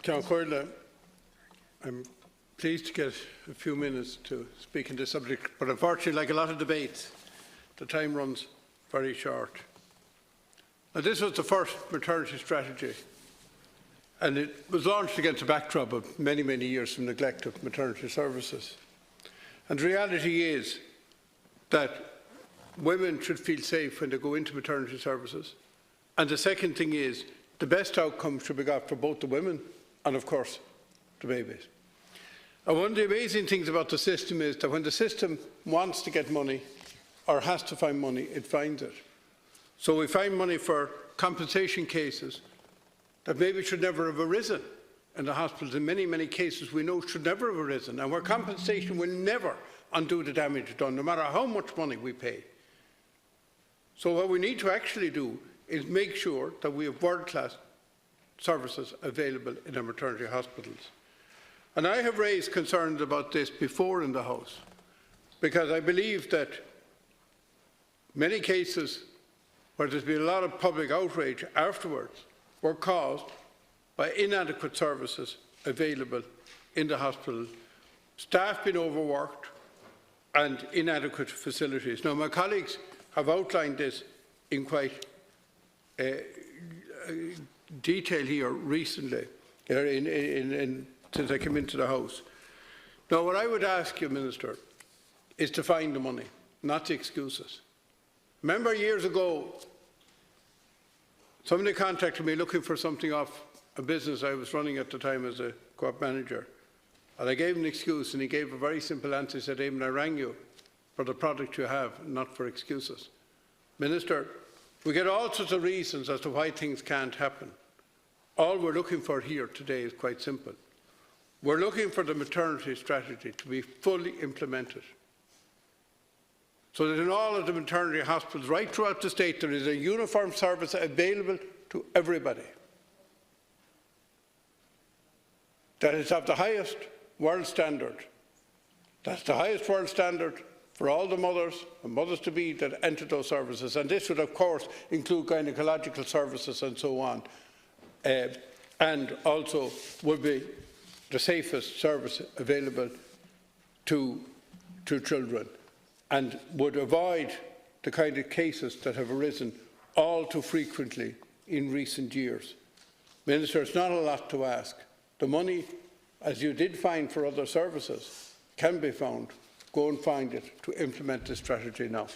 John Coyle, I'm pleased to get a few minutes to speak on this subject, but unfortunately, like a lot of debates, the time runs very short. Now, this was the first maternity strategy, and it was launched against a backdrop of many, many years of neglect of maternity services. And the reality is that women should feel safe when they go into maternity services. And the second thing is, the best outcome should be got for both the women and, of course, the babies. And one of the amazing things about the system is that when the system wants to get money or has to find money, it finds it. So we find money for compensation cases that maybe should never have arisen in the hospitals. In many, many cases we know should never have arisen, and where compensation will never undo the damage done, no matter how much money we pay. So what we need to actually do is make sure that we have world-class services available in our maternity hospitals. And I have raised concerns about this before in the House, because I believe that many cases where there's been a lot of public outrage afterwards were caused by inadequate services available in the hospital, staff being overworked and inadequate facilities. Now, my colleagues have outlined this in quite detail here recently, since I came into the House. Now, what I would ask you, Minister, is to find the money, not the excuses. Remember years ago, somebody contacted me looking for something off a business I was running at the time as a co-op manager. And I gave him an excuse, and he gave a very simple answer. He said, Éamon, I rang you for the product you have, not for excuses. Minister, we get all sorts of reasons as to why things can't happen. All we're looking for here today is quite simple. We're looking for the maternity strategy to be fully implemented, so that in all of the maternity hospitals right throughout the state there is a uniform service available to everybody, that is of the highest world standard. That's the highest world standard for all the mothers and mothers-to-be that enter those services. And this would, of course, include gynaecological services and so on, and also would be the safest service available to children, and would avoid the kind of cases that have arisen all too frequently in recent years. Minister, it's not a lot to ask. The money, as you did find for other services, can be found. Go and find it to implement this strategy now.